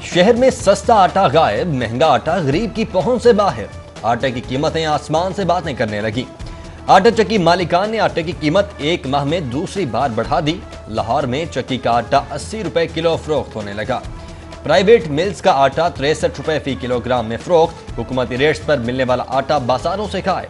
शहर में सस्ता आटा गायब, महंगा आटा गरीब की पहुंच से बाहर। आटे की कीमतें आसमान से बातें करने लगी। आटा चक्की मालिकान ने आटे की कीमत एक माह में दूसरी बार बढ़ा दी। लाहौर में चक्की का आटा 80 रुपए किलो फरोख्त होने लगा। प्राइवेट मिल्स का आटा 63 रुपए फी किलोग्राम में फरोख्त। हुकूमती रेट्स पर मिलने वाला आटा बाजारों से खाए।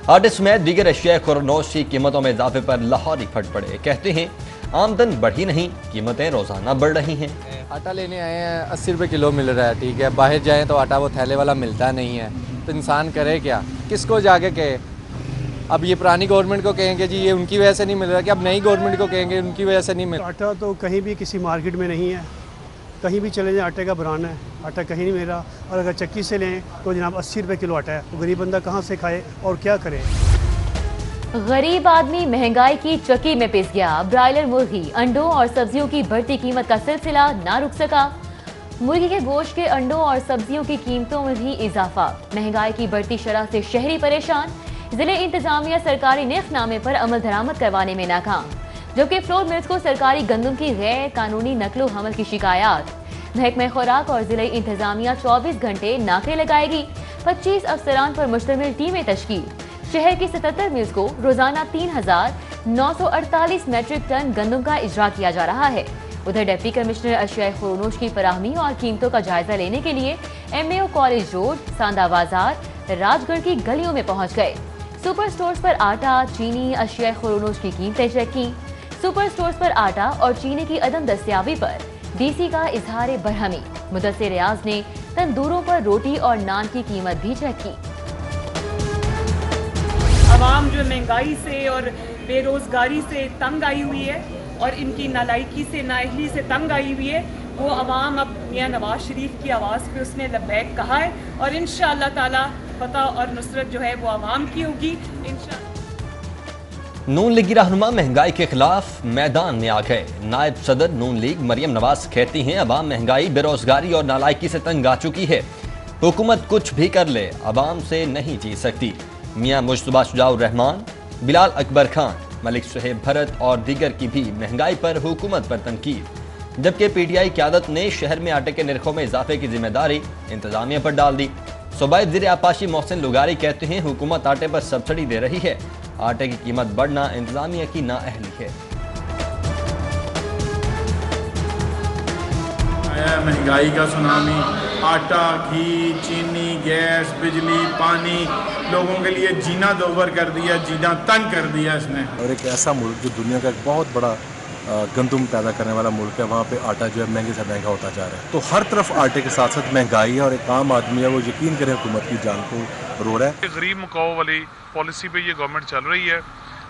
आटे समेत दीगर अशिया खुरनोश की कीमतों में इजाफे पर लाहौरी फट पड़े। कहते हैं आमदन बढ़ी नहीं, कीमतें रोजाना बढ़ रही हैं। आटा लेने आए हैं, 80 रुपये किलो मिल रहा है। ठीक है, बाहर जाएं तो आटा वो थैले वाला मिलता नहीं है, तो इंसान करे क्या, किसको जाके कहे। अब ये पुरानी गवर्नमेंट को कहेंगे जी ये उनकी वजह से नहीं मिल रहा, कि अब नई गवर्नमेंट को कहेंगे उनकी वजह से नहीं मिल रहा। आटा तो कहीं भी किसी मार्केट में नहीं है, कहीं भी चले जाएं आटे का बुराना है, आटा कहीं नहीं मिल रहा। और अगर चक्की से लें तो जनाब 80 रुपये किलो आटा है, तो गरीब बंदा कहाँ से खाए और क्या करे। गरीब आदमी महंगाई की चक्की में पिस गया। ब्रायलर मुर्गी, अंडों और सब्जियों की बढ़ती कीमत का सिलसिला ना रुक सका। मुर्गी के गोश्त के, अंडों और सब्जियों की कीमतों में भी इजाफा। महंगाई की बढ़ती शरह से शहरी परेशान। जिले इंतजामिया सरकारी निफ्तनामे पर अमल दरामद करवाने में नाकाम, जबकि फ्लोर मिल्स को सरकारी गंदम की गैर कानूनी नकलो हमल की शिकायत। महकमे खुराक और जिले इंतजामिया 24 घंटे नाके लगाएगी। 25 अफसरान पर मुश्तमिल टीमें तश्कील। शहर की 77 मिल्स को रोजाना 3948 मैट्रिक टन गंदम का इजरा किया जा रहा है। उधर डिप्टी कमिश्नर अशिया खुरनोश की फराहमी और कीमतों का जायजा लेने के लिए MAO कॉलेज रोड, सांदा बाजार, राजगढ़ की गलियों में पहुंच गए। सुपर स्टोर्स पर आटा, चीनी, अशिया खुरनोश की कीमतें चेक की। सुपर स्टोर्स पर आटा और चीनी की अदम दस्तयाबी पर DC का इजहार बरहमी। मुदस्सिर रियाज ने तंदूरों पर रोटी और नान की कीमत भी चेक की। आवाम जो महंगाई से और बेरोजगारी से तंग आई हुई है और इनकी नालायकी से, नाअहली से तंग आई हुई है, वो आवाम अब मियां नवाज शरीफ की आवाज़ पे उसने लब्बैक कहा है और इंशाअल्लाह ताला फतह और नुसरत जो है वो आवाम की होगी इंशाअल्लाह। नून लीगी रहनुमा महंगाई के खिलाफ मैदान में आ गए। नायब सदर नून लीग मरियम नवाज कहती हैं अवाम महंगाई, बेरोजगारी और नालायकी से तंग आ चुकी है। हुकूमत कुछ भी कर ले, अवाम से नहीं जी सकती। मियां मुश्तबा शुजाउर रहमान, बिलाल अकबर खान, मलिक सुहेब भरत और दीगर की भी महंगाई पर हुकूमत पर तनकीद। जबकि PTI क़यादत ने शहर में आटे के निर्खों में इजाफे की जिम्मेदारी इंतजामिया पर डाल दी। सूबाई वज़ीर आपाशी मोहसिन लुगारी कहते हैं हुकूमत आटे पर सब्सिडी दे रही है, आटे की कीमत बढ़ना इंतजामिया की नाअहली है। महंगाई का सुनामी, आटा, घी, चीनी, गैस, बिजली, पानी, लोगों के लिए जीना दोबर कर दिया, जीना तंग कर दिया इसने। और एक ऐसा मुल्क जो दुनिया का एक बहुत बड़ा गंदम पैदा करने वाला मुल्क है, वहाँ पे आटा जो है महंगे से महंगा होता जा रहा है। तो हर तरफ आटे के साथ साथ महंगाई है और एक आम आदमी है वो यकीन करे हुकूमत की जान को रो रहा है। गरीब मकाओ वाली पॉलिसी पे ये गवर्नमेंट चल रही है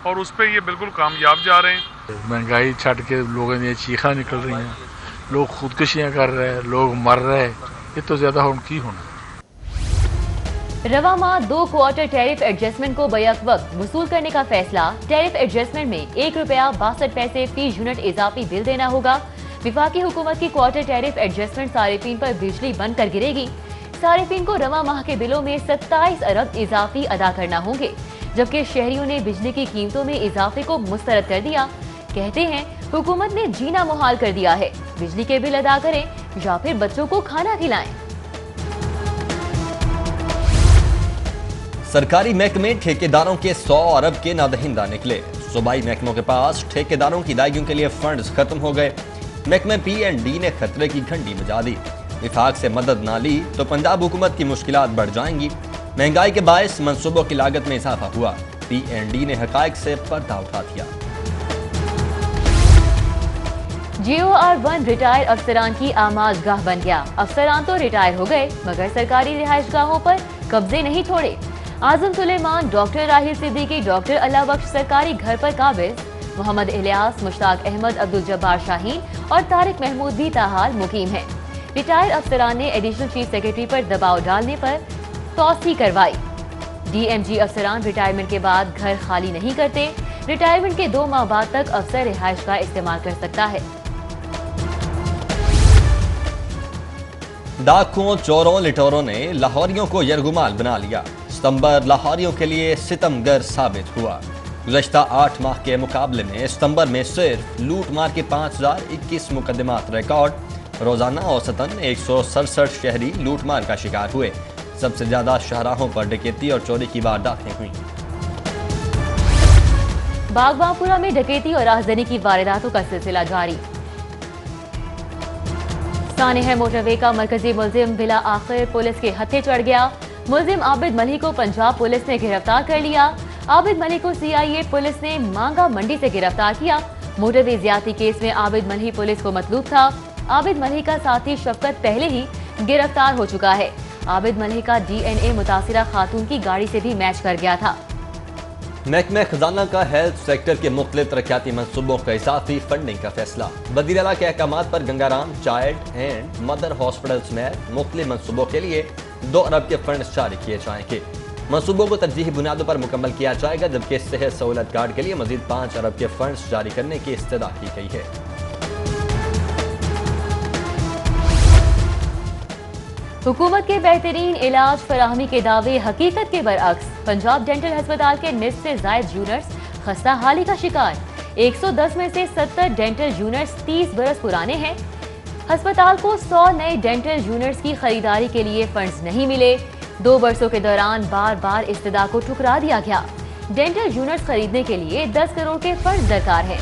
और उस पर ये बिल्कुल कामयाब जा रहे हैं। महंगाई छट के लोगों ने चीखा निकल रही हैं, लोग खुदकुशियाँ कर रहे हैं, लोग मर रहे हैं। ये तो ज्यादा उनकी होना। रवा माह 2 क्वार्टर टैरिफ एडजस्टमेंट को बैक वक्त वसूल करने का फैसला। टैरिफ एडजस्टमेंट में 1 रुपया 62 पैसे फी यूनिट इजाफी बिल देना होगा। विफाकी हुकूमत की क्वार्टर टैरिफ एडजस्टमेंट सारिफीन पर बिजली बंद कर गिरेगी। सारिफीन को रवा माह के बिलों में 27 अरब इजाफी अदा करना होंगे, जबकि शहरियों ने बिजली की कीमतों में इजाफे को मुस्तरद कर दिया। कहते हैं हुकूमत ने जीना मुहाल कर दिया है, बिजली के बिल अदा करें या फिर बच्चों को खाना खिलाएं। सरकारी महकमे ठेकेदारों के 100 अरब के नादहिंदा निकले। सूबाई महकमों के पास ठेकेदारों की अदायगियों के लिए फंड्स खत्म हो गए। महकमे P&D ने खतरे की घंटी बजा दी। विफाक से मदद ना ली तो पंजाब हुकूमत की मुश्किलात बढ़ जाएंगी। महंगाई के बायस मंसूबों की लागत में इजाफा हुआ। P&D ने हकायक से पर्दा उठा दिया। GOR1 रिटायर अफसरान की आमादगाह बन गया। अफसरान तो रिटायर हो गए मगर सरकारी रिहाइशगाहों पर कब्जे नहीं छोड़े। आजम सुलेमान, डॉक्टर राहिल सिद्दीकी, डॉक्टर अल्लाह बख्श सरकारी घर पर काबिज। मोहम्मद इलियास, मुश्ताक अहमद, अब्दुल जब्बार शाहीन और तारिक महमूद भी ताहाल मुकीम हैं। रिटायर अफसरान ने एडिशनल चीफ सेक्रेटरी पर दबाव डालने पर तौसी करवाई। DMG अफसरान रिटायरमेंट के बाद घर खाली नहीं करते। रिटायरमेंट के 2 माह बाद तक अफसर रिहाइश का इस्तेमाल कर सकता है। डाकुओं, चोरों, लिटोरों ने लाहौरियों को यरगुमाल बना लिया। सितंबर लाहौरियों के लिए सितमगर साबित हुआ। गुज़श्ता 8 माह के मुकाबले में सितंबर में सिर्फ लूट मार के 5021 मुकदमात रिकॉर्ड। रोजाना औसतन 167 शहरी लूटमार का शिकार हुए। सबसे ज्यादा शाहराहों पर डकैती और चोरी की वारदातें हुई। बागबापुरा में डकैती और राहजनी की वारदातों का सिलसिला जारी। सानेह मोटरवे का मरकजी मुलजिम बिला आखिर पुलिस के हत्थे चढ़ गया। मुलजिम आबिद मलिक को पंजाब पुलिस ने गिरफ्तार कर लिया। आबिद मलिक को CIA पुलिस ने मांगा मंडी से गिरफ्तार किया। मोटरवे ज्यादती केस में आबिद मलिक पुलिस को मतलूब था। आबिद मलिक का साथी शफकत पहले ही गिरफ्तार हो चुका है। आबिद मलिक का DNA मुतासिरा खातून की गाड़ी से भी मैच कर गया था। महकमा खजाना का हेल्थ सेक्टर के मुख्तलिफ तरक्याती मंसूबों का इजाफी फंडिंग का फैसला। वज़ीर आला के अहकामात पर Gangaram child and mother hospital समेत मुख्तलिफ मंसूबों के लिए 2 अरब के फंड जारी किए जाएंगे। मंसूबों को तरजीही बुनियादों पर मुकम्मल किया जाएगा, जबकि सेहत सहूलत कार्ड के लिए मजीद 5 अरब के फंड जारी करने की इस्तदा की गई है। हुकूमत के बेहतरीन इलाज फराहमी के दावे हकीकत के बरअक्स। पंजाब डेंटल अस्पताल के निस्फ से जायद जूनियर्स खस्ता हाली का शिकार। 110 में से 70 डेंटल जूनियर्स 30 बरस पुराने हैं। अस्पताल को 100 नए डेंटल जूनियर्स की खरीदारी के लिए फंड्स नहीं मिले। 2 बरसों के दौरान बार बार इस्तदा को ठुकरा दिया गया। डेंटल जूनियर्स खरीदने के लिए 10 करोड़ के फंड दरकार है।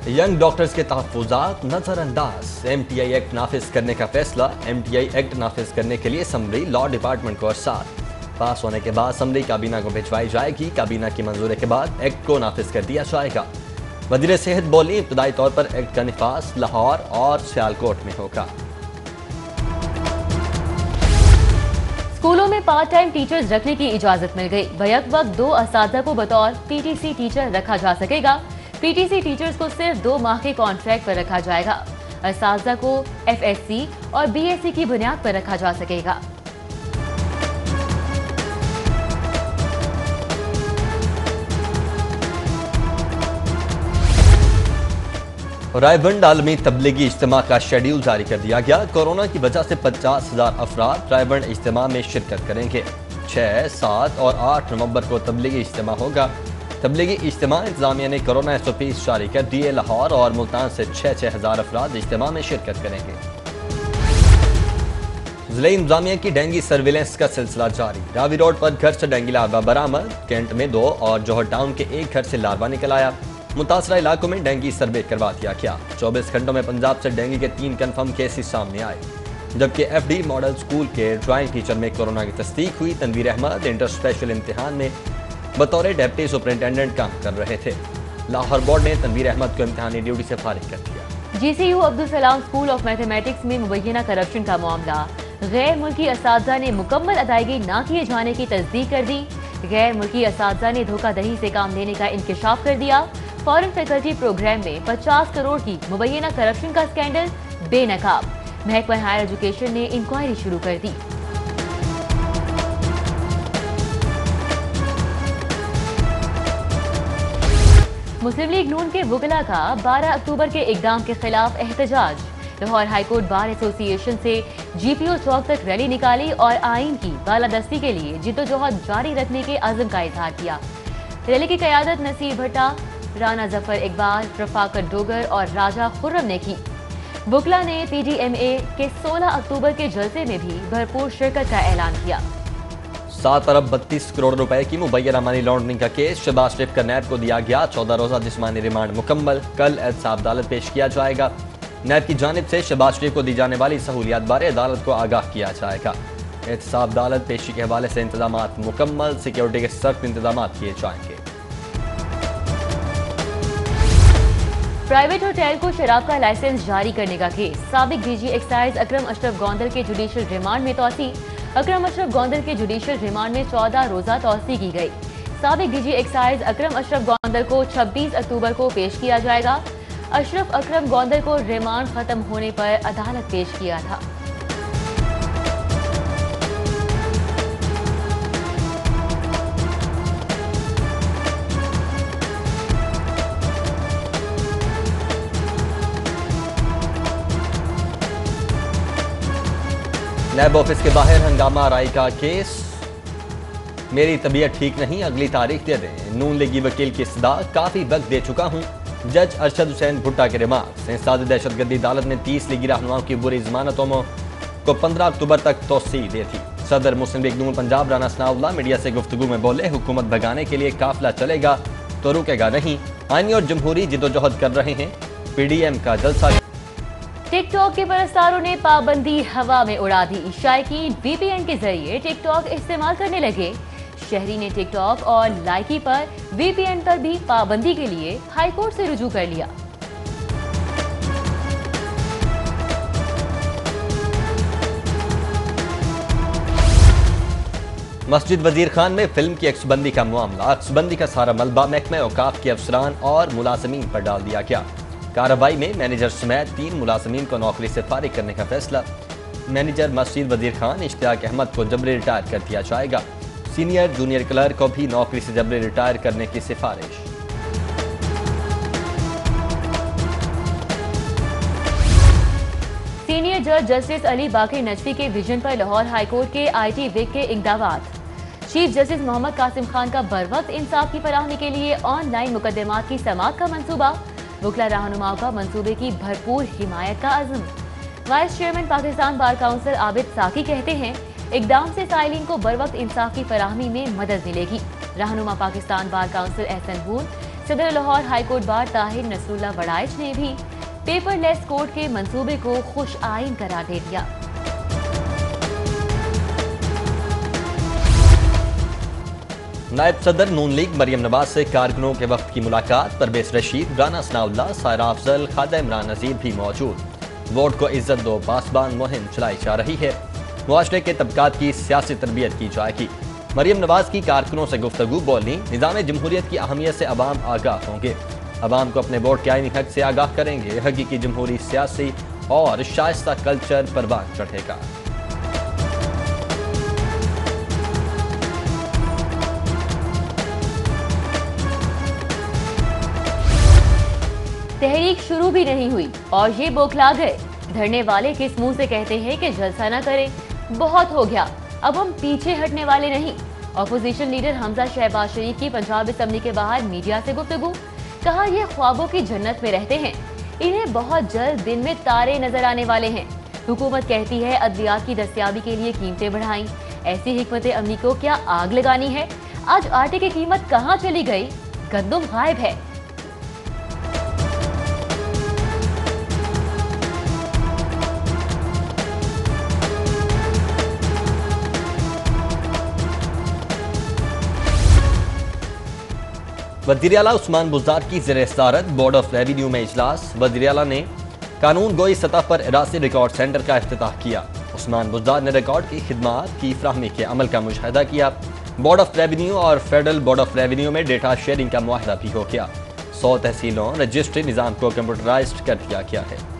यंग डॉक्टर्स के तहफ़्फ़ुज़ात नजरअंदाज। MTI एक्ट नाफिज करने का फैसला। MTI एक्ट नाफिज करने के लिए असम्बली लॉ डिपार्टमेंट को साथ पास होने के बाद असम्बली काबीना को भिजवाई जाएगी। काबीना की मंजूरी के बाद एक्ट को नाफिज कर दिया जाएगा। वज़ीर सेहत बोली, इब्तदाई तौर पर एक्ट का निफाज लाहौर और सियालकोट में होगा। स्कूलों में पार्ट टाइम टीचर्स रखने की इजाजत मिल गई। बैक वक्त 2 असातिज़ा को बतौर PTC टीचर रखा जा सकेगा। PTC टीचर्स को सिर्फ 2 माह के कॉन्ट्रैक्ट पर रखा जाएगा। असातिज़ा को FSC और BSc की बुनियाद पर रखा जा सकेगा। रायबंड आलमी तबलीगी इज्तिमा का शेड्यूल जारी कर दिया गया। कोरोना की वजह से 50,000 अफराद रायबंड इज्तिमा में शिरकत करेंगे। 6, 7 और 8 नवंबर को तबलीगी इज्तिमा होगा। तबलीगी इज्तिमा इंतजामिया ने कोरोना SOPs जारी कर दिए। लाहौर और मुल्तान से 6-6 हज़ार अफराद इज्तिमा में शिरकत करेंगे। जिले इंतजामिया की डेंगी सर्विलेंस का सिलसिला जारी। रावी रोड पर घर से डेंगी लार्वा बरामद। कैंट में 2 और जौहर टाउन के 1 घर से लार्वा निकल आया। मुतासरा इलाकों में डेंगी सर्वे करवा दिया गया। 24 घंटों में पंजाब से डेंगी के 3 कन्फर्म केसेस सामने आए, जबकि FD मॉडल स्कूल के ड्राइंग टीचर में कोरोना की तस्दीक हुई। तनवीर अहमद इंटर स्पेशल इम्तिहान में बतौर डिप्टी सुपरिटेंडेंट काम कर रहे थे। लाहौर बोर्ड ने तनवीर अहमद को इम्तिहानी ड्यूटी से फारिग कर दिया। GCU Abdul Salam school of mathematics में मुबैना करप्शन का मामला। गैर मुल्की असातिज़ा ने मुकम्मल अदायगी न किए जाने की तस्दीक कर दी। गैर मुल्की असातिज़ा ने धोखाधड़ी से काम लेने का इंकशाफ कर दिया। फॉरेन फैकल्टी प्रोग्राम में 50 करोड़ की मुबैना करप्शन का स्कैंडल बेनकाब। महकमा हायर एजुकेशन ने इंक्वायरी शुरू कर दी। मुस्लिम लीग नून के वकला का 12 अक्टूबर के इकदाम के खिलाफ एहतजाज। लाहौर हाईकोर्ट बार एसोसिएशन से GPO चौक तक रैली निकाली और आइन की बालादस्ती के लिए जिद्दोजहद जारी रखने के अज़्म का इजहार किया। रैली की क़यादत नसीर भट्टा, राना जफर इकबाल, रफाकत डोगर और राजा खुर्रम ने की। वकला ने PDMA के 16 अक्टूबर के जलसे में भी भरपूर शिरकत का ऐलान किया। 7 अरब 32 करोड़ रुपए की मुबैना मनी लॉन्ड्रिंग का केस शहबाज शरीफ का नैब को दिया गया। 14 रोजा जिस्मानी रिमांड मुकम्मल। कल एहतसाब अदालत पेश किया जाएगा। नैब की जानिब से शहबाज शरीफ को दी जाने वाली सहूलियात बारे अदालत को आगाह किया जाएगा। एहतसाब अदालत पेशी के हवाले से इंतजामात मुकम्मल। सिक्योरिटी के सख्त इंतजाम किए जाएंगे। प्राइवेट होटल को शराब का लाइसेंस जारी करने का केस। साबिक DG एक्साइज अकरम अशरफ गोंदल के जुडिशल रिमांड में तोसी। अकरम अशरफ गोंदल के जुडिशल रिमांड में 14 रोजा तोसी की गई। साबिक DG एक्साइज अकरम अशरफ गोंदल को 26 अक्टूबर को पेश किया जाएगा। अशरफ अकरम गोंदल को रिमांड खत्म होने पर अदालत पेश किया था। नैब ऑफिस के बाहर हंगामा राय का केस। मेरी तबीयत ठीक नहीं, अगली तारीख दे दें। नून लीगी वकील की सदा, काफी वक्त दे चुका हूं। जज अरशद हुसैन भुट्टा के रिमार्क्स। इंसदाद दहशतगर्दी अदालत ने 30 लीगी रहनुमाओं की बुरी जमानतों को 15 अक्टूबर तक तोसी दी थी। सदर मुस्लिम लीग नून पंजाब राना सनाउल्लाह मीडिया से गुफ्तगू में बोले, हुकूमत भगाने के लिए काफिला चलेगा तो रुकेगा नहीं। आईनी और जमहूरी जिदोजहद कर रहे हैं, PDM का जलसा। टिकटॉक के परस्तारों ने पाबंदी हवा में उड़ा दी। शायकीन VPN के जरिए टिकटॉक इस्तेमाल करने लगे। शहरी ने टिकटॉक और लाइकी पर VPN पर भी पाबंदी के लिए हाईकोर्ट से रुजू कर लिया। मस्जिद वजीर खान में फिल्म की अक्सबंदी का मामला। अक्सबंदी का सारा मलबा महकमा औकाफ के अफसरान और मुलाजमीन पर डाल दिया गया। कार्रवाई में मैनेजर समेत 3 मुलाजमीन को नौकरी से फारिग करने का फैसला। मैनेजर मस्जिद वजीर खान इश्तियाक अहमद को जबरी रिटायर कर दिया जाएगा। सीनियर जूनियर क्लर्क को भी नौकरी से जबरी रिटायर करने की सिफारिश। सीनियर जज जस्टिस अली बाकी नजफी के विजन पर लाहौर हाईकोर्ट के IT विंग के इक़दामात। चीफ जस्टिस मोहम्मद कासिम खान का बरवक्त इंसाफ की फराहमी के लिए ऑनलाइन मुकदमात की समाअत का मंसूबा। वकला रहनुमाओं का मंसूबे की भरपूर हिमायत का अज़्म। Vice chairman Pakistan Bar Council Abid Saqi कहते हैं, इकदाम से साइलिन को बरवक्त इंसाफ की फराहमी में मदद मिलेगी। रहनुमा पाकिस्तान बार काउंसिल एहसन हून, सदर लाहौर हाईकोर्ट बार ताहिर नसरुल्लाह वड़ाइच ने भी पेपरलेस कोर्ट के मंसूबे को खुश आइन करार दे दिया। नायब सदर नून लीग मरियम नवाज से कारकुनों के वक्त की मुलाकात। परवेज रशीद, राना सनाउल्लाह, सायरा अफजल, खादा इमरान नजीर भी मौजूद। वोट को इज्जत दो पासबान मुहिम चलाई जा रही है। मुआशरे के तबकात की सियासी तरबियत की जाएगी। मरियम नवाज की कारकुनों से गुफ्तगू बोली, निज़ाम जमहूरियत की अहमियत से अवाम आगाह होंगे। अवाम को अपने वोट के आईनी हक से आगाह करेंगे। हकीकी जमहूरी सियासी और शाइस्ता कल्चर परवान चढ़ेगा। तहरीक शुरू भी नहीं हुई और ये बौखला गए। धरने वाले किस मुंह से कहते हैं कि जलसा न करें, बहुत हो गया, अब हम पीछे हटने वाले नहीं। अपोजिशन लीडर हमजा शहबाज शरीफ की पंजाब असेंबली के बाहर मीडिया से गुफ्तगू। कहा, ये ख्वाबों की जन्नत में रहते हैं, इन्हें बहुत जल्द दिन में तारे नजर आने वाले हैं। हुकूमत कहती है अद्वियात की दस्तयाबी के लिए कीमतें बढ़ाई। ऐसी हिकमत अमली को क्या आग लगानी है? आज आटे की कीमत कहाँ चली गई? गंदुम गायब है। वज़ीर आला उस्मान बुज़दार की ज़ेर सदारत बोर्ड ऑफ रेवेन्यू में इजलास। वज़ीर आला ने कानून गोई सतह पर इरासी रिकॉर्ड सेंटर का इफ्तिताह किया। उस्मान बुज़दार ने रिकॉर्ड की खिदमात की फराहमी के अमल का मुशाहिदा किया। बोर्ड ऑफ रेवेन्यू और फेडरल बोर्ड ऑफ रेवेन्यू में डेटा शेयरिंग का मुआहदा भी हो गया। 100 तहसीलों रजिस्ट्री निज़ाम को कंप्यूटराइज्ड कर दिया गया है।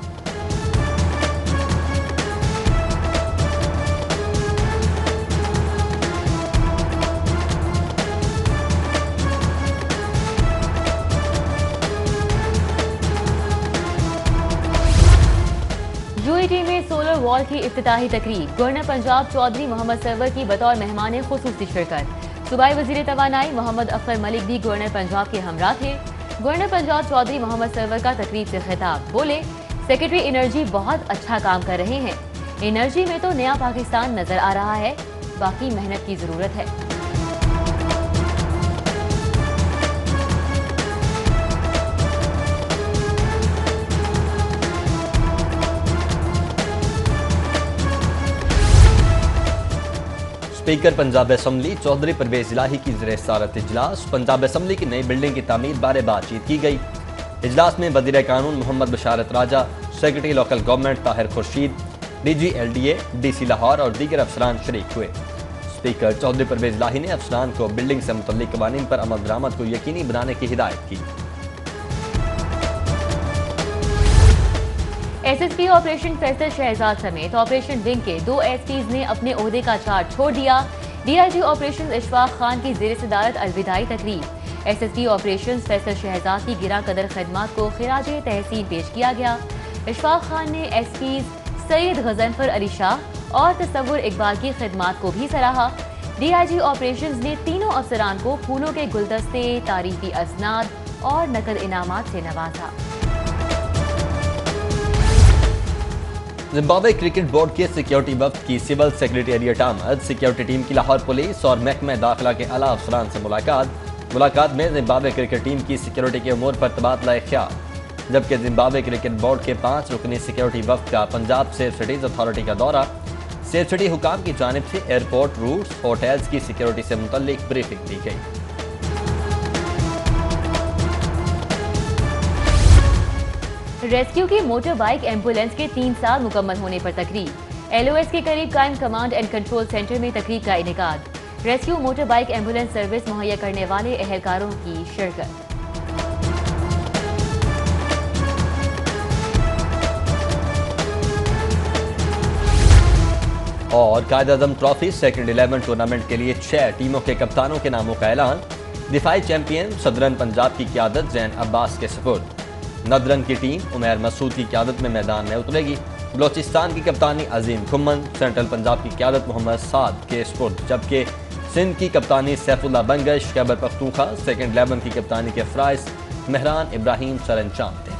यूएटी में सोलर वॉल की इफ्तिताही तकरीब। गवर्नर पंजाब चौधरी मोहम्मद सरवर की बतौर मेहमान खुसूसी शिरकत। सूबाई वजीर तवानाई मोहम्मद अख्तर मलिक भी गवर्नर पंजाब के हमरा थे। गवर्नर पंजाब चौधरी मोहम्मद सरवर का तकरीब से खिताब। बोले, सेक्रेटरी एनर्जी बहुत अच्छा काम कर रहे हैं। एनर्जी में तो नया पाकिस्तान नजर आ रहा है, बाकी मेहनत की जरूरत है। स्पीकर पंजाब असेंबली चौधरी परवेज इलाही की ज़ेर सदारत इजलास। पंजाब असेंबली की नई बिल्डिंग की तामीर बारे बातचीत की गई। इजलास में वज़ीर कानून Muhammad Basharat Raja, secretary local government Tahir Khurshid, DG LDA, DC Lahore और दीगर अफसरान शरीक हुए। स्पीकर चौधरी परवेज इलाही ने अफसरान को बिल्डिंग से मुतल्लिक कवानीन पर अमल दरामद को यकीनी बनाने की हिदायत की। SSP ऑपरेशन फैसल शहजाद समेत ऑपरेशन विंग के 2 SPs ने अपने ओहदे का चार्ज छोड़ दिया। DIG ऑपरेशन इशफाक खान की ज़ेर सदारत अलविदाई तकरीब। SSP ऑपरेशन फैसल शहजाद की गिरा कदर खदमात को खिराजे तहसीन पेश किया गया। इशफाक खान ने SPs सैयद गजनफर अली शाह और तसव्वुर इकबाल की खिदमात को भी सराहा। DIG ऑपरेशन ने तीनों अफसरान को फूलों के गुलदस्ते, तारीफी असनाद और नकद इनामात से नवाजा। जिम्बाब्वे क्रिकेट बोर्ड के सिक्योरिटी वफ्द की सिविल सेक्रेटेरिएट आमद, सिक्योरिटी टीम की लाहौर पुलिस और महकमा दाखिला के आला अफसरान से मुलाकात में जिम्बाब्वे क्रिकेट टीम की सिक्योरिटी के उमूर पर तबादला ख्याल, जबकि जिम्बाब्वे क्रिकेट बोर्ड के 5 रुकनी सिक्योरिटी वफ्द का पंजाब सेफ सिटीज अथॉरिटी का दौरा। सेफ सिटी हुकाम की जानिब से एयरपोर्ट रूट्स होटल्स की सिक्योरिटी से मुतल्लिक ब्रीफिंग दी गई। रेस्क्यू की मोटर बाइक एम्बुलेंस के 3 साल मुकम्मल होने पर तकरीब, LOS के करीब कायम कमांड एंड कंट्रोल सेंटर में तकरीब का इनेकाद। Rescue motor bike ambulance service मुहैया करने वाले एहलकारों की शिरकत। और कायद-ए-आज़म ट्रॉफी सेकंड 11 टूर्नामेंट के लिए 6 टीमों के कप्तानों के नामों का ऐलान। दिफाई चैंपियन सदरन पंजाब की क़यादत ज़ैन अब्बास के सुपुर्द। नदरन की टीम उमैर मसूद की क़यादत में मैदान में उतरेगी। बलोचिस्तान की कप्तानी अजीम खुम्मन, सेंट्रल पंजाब की क़यादत मोहम्मद साद के सुपुर्द, जबकि सिंध की कप्तानी सैफुल्लाह बंगश, खैबर पख्तूनख्वा सेकंड 11 की कप्तानी के फ़राइज़ मेहरान इब्राहिम सर अंजाम थे।